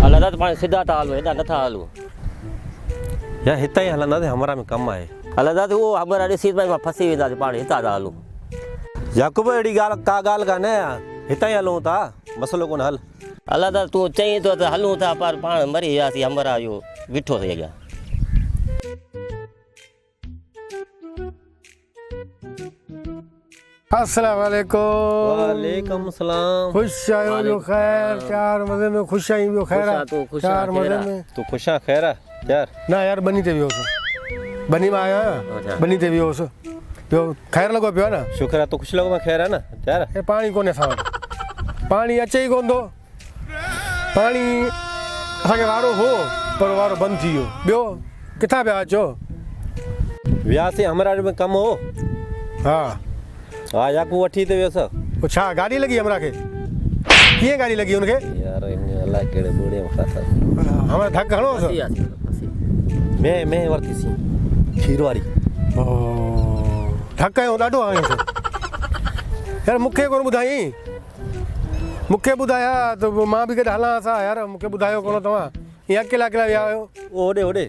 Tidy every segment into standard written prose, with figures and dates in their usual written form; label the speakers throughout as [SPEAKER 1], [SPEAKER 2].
[SPEAKER 1] अल्लाह तो पानी सीधा टाल में ना था आलू
[SPEAKER 2] यार हिता ही हलंदा ते हमरा में कम आहे
[SPEAKER 1] अल्लाह तो वो हमारा ॾिसी में फंसी वेंदा पानी हिता था आलू
[SPEAKER 2] याकूब अहिड़ी ॻाल्हि का ॻाल्हि कान्हे हितां ई हलूं था मसलो कोन हल
[SPEAKER 1] अल्लाह तू चई तो हलूं था पर पाण मरी वियासीं हमारा इहो बीठो थी अॻियां
[SPEAKER 3] अस्सलाम वालेकुम
[SPEAKER 2] वालेकुम सलाम
[SPEAKER 3] खुश आयो जो खैर चार मजे में खुश आई जो खैर चार मजे में
[SPEAKER 2] तू खुश आ खैर यार
[SPEAKER 3] ना यार बनी ते वियो बनी में आया बनी ते वियो जो खैर लगो पियो ना
[SPEAKER 2] शुक्र आहे तू खुश लॻो मां खैर आहे न यार
[SPEAKER 3] ए पानी कोने असां पानी अचे ई कोन थो पानी असांखे वारो हो पर वारो बंदि थी वियो ॿियो किथां पिया अचो
[SPEAKER 2] वियासीं हमरा में कमु हो
[SPEAKER 3] हा
[SPEAKER 2] हा याकूब वठी ते वियुसि
[SPEAKER 3] वो छा गाड़ी लगी हमरा के कीअं गाड़ी लगी उनखे
[SPEAKER 2] यार अलाए कहिड़े ॿोड़े में फाथा
[SPEAKER 3] हमरा धक हणो
[SPEAKER 2] मैं वरितीसीं खीर वारी
[SPEAKER 3] धक आयो ॾाढो आयो यार मूंखे कोन ॿुधाई मूंखे ॿुधाया त मां बि गॾु हलां असां यार मूंखे ॿुधायो कोन तव्हां ईअं अकेला अकेला विया आहियो
[SPEAKER 2] होॾे होॾे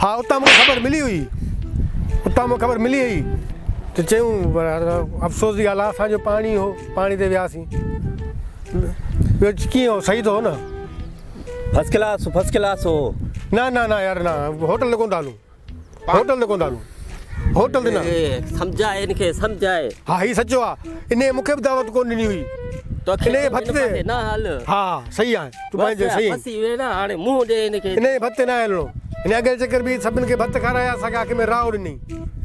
[SPEAKER 3] हा उतां मूंखे ख़बर मिली हुई उतां मूंखे ख़बर मिली हुई त चयूं अफ़सोस जी ॻाल्हि आहे असांजो पाणी हो पाणी ते वियासीं ॿियो कीअं हो सही तो हो न
[SPEAKER 2] फर्स्ट क्लास हो
[SPEAKER 3] न न न यार न होटल ते कोन था हलूं होटल ते कोन था हलूं होटल ते न
[SPEAKER 1] सम्झाए इनखे सम्झाए
[SPEAKER 3] हा ही सचो आहे इन मूंखे बि दावत कोन ॾिनी हुई
[SPEAKER 1] तो
[SPEAKER 3] इन जे भत ते
[SPEAKER 1] ना हल
[SPEAKER 3] हा सही आहे तूं पंहिंजो सही
[SPEAKER 1] फंसी वे ना हाणे मुंहुं ॾे इनखे
[SPEAKER 3] इन जे भत ते न हलणो इन अॻे चकर बि सभिनि खे भत खाराया असांखे आख़िर में राव ॾिनी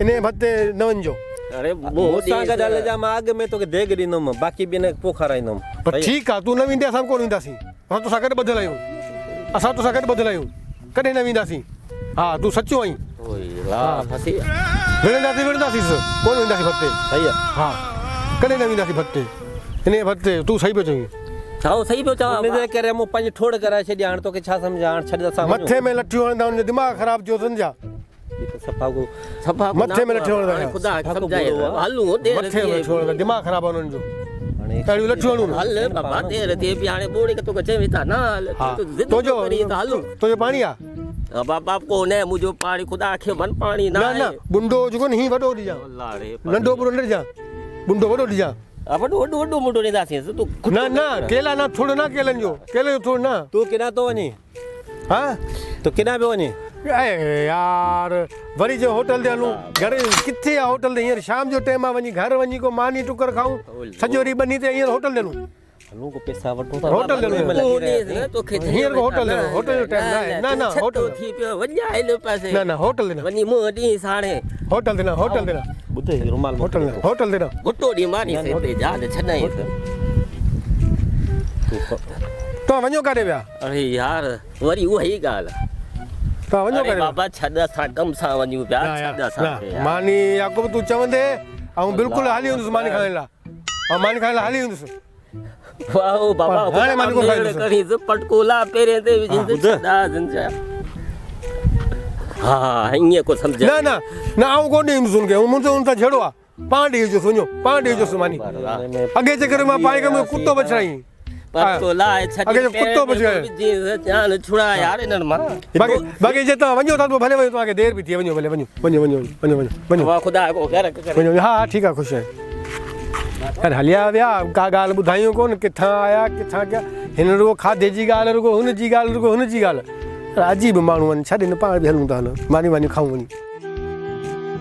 [SPEAKER 3] इन जे भत ते न वञिजो
[SPEAKER 1] अरे
[SPEAKER 2] मूंसां गॾु हलिजा मां अॻु में तोखे देॻ ॾींदुमि बाक़ी बि हिन पोइ खाराईंदुमि
[SPEAKER 3] पर ठीकु आहे तूं न वेंदे असां कोन वेंदासीं असां तोसां गॾु ॿधियल आहियूं असां तोसां गॾु ॿधियल आहियूं कॾहिं न वेंदासीं हा तूं सचो आहीं विढ़ंदासीं कोन वेंदासीं भत ते
[SPEAKER 2] सही आहे
[SPEAKER 3] हा कॾहिं न वेंदासीं भत ते इन जे भत ते तूं सही पियो चईं
[SPEAKER 1] छा सही पियो चवां
[SPEAKER 2] हिनजे करे मूं पंहिंजी ठोड़ कराए छॾिया हाणे तोखे छा सम्झा हाणे छॾ असां
[SPEAKER 3] मथे में लठियूं हणंदा हुनजो दिमाग़ ख़राबु थियो सम्झा
[SPEAKER 2] सफ़ा
[SPEAKER 3] मथे में लठियूं हणंदा
[SPEAKER 1] खुदा सम्झाए हलूं
[SPEAKER 3] मथे में लठियूं हणंदा दिमाग़ ख़राबु आहे हुननि जो अहिड़ियूं लठियूं हणूं
[SPEAKER 1] हल बाबा देर थिए पई हाणे ॿोड़ी के तोखे चई था न हल
[SPEAKER 3] तुंहिंजो पाणी आहे
[SPEAKER 1] बाबा कोन्हे मुंहिंजो पाणी खुदा खे वन पाणी न
[SPEAKER 3] न बुंडो जेको हीअं वॾो ॾिजां नंढो बुरो न ॾिजां बुंडो वॾो ॾिजां
[SPEAKER 1] वॾो वॾो मुंडो ॾींदासीं
[SPEAKER 3] न न केला न थोरो न केलनि जो केले जो थोरो न
[SPEAKER 2] तूं केॾां थो वञे
[SPEAKER 3] हा
[SPEAKER 2] तूं केॾां पियो वञे
[SPEAKER 3] यार वरी जो होटल ते हलूं घर किथे आहे होटल ते हींअर शाम जो टाइम आहे वञी घर वञी को मानी टुकर खाऊं सॼो ॾींहुं बनी ते हींअर होटल ते हलूं
[SPEAKER 2] हलूं को पैसा वठूं था
[SPEAKER 3] होटल ते हींअर को होटल ते होटल जो टाइम न न होटल
[SPEAKER 1] थी पियो वञा हिन पासे
[SPEAKER 3] न न होटल ते न
[SPEAKER 1] वञी मुंहुं ॾींहुं साणे
[SPEAKER 3] होटल ते न होटल ते न
[SPEAKER 2] ॿुध रुमाल
[SPEAKER 3] होटल न होटल ते न
[SPEAKER 1] गुटो ॾींहुं मारी हिते जहाज छॾाई
[SPEAKER 3] तव्हां वञो काॾे विया
[SPEAKER 1] अरे यार वरी उहा ई ॻाल्हि
[SPEAKER 3] तव्हां वञो काॾे
[SPEAKER 1] बाबा छॾ असां कम सां वञूं पिया छॾ असांखे
[SPEAKER 3] मानी याकूब तूं चवंदे ऐं बिल्कुलु हली वेंदुसि मानी खाइण लाइ ऐं मानी खाइण लाइ हली वेंदुसि
[SPEAKER 1] वाह बाबा
[SPEAKER 3] हाणे मानी को खाईंदुसि
[SPEAKER 1] पटकोला पेरे ते विझी हा हीअं को सम्झ
[SPEAKER 3] न न न आऊं कोन ॾींदुसि हुनखे मुंहिंजो हुन सां झेड़ो आहे पाण ॾेईजोसि वञो पाण ॾेईजोसि मानी अॻे चकर मां पाए करे कुतो बचाई
[SPEAKER 1] पटकोला छॾे
[SPEAKER 3] कुतो बचाए
[SPEAKER 1] जान छुड़ा यार इन्हनि मां
[SPEAKER 3] बाक़ी जे तव्हां वञो था भले वञो तव्हांखे देरि बि थी वञो भले वञो वञो वञो वञो वञो वञो
[SPEAKER 1] ख़ुदा को घर
[SPEAKER 3] वञो हा ठीकु आहे ख़ुशि आहे अरे हलिया विया का ॻाल्हि ॿुधायूं कोन किथां आया किथां क्या हिन रुगो खाधे जी ॻाल्हि रुगो हुन जी ॻाल्हि रुगो हुन जी ॻाल्हि अजीब माण्हू आहिनि छॾ न पाण बि हलूं था मानी वानी खाऊं वञी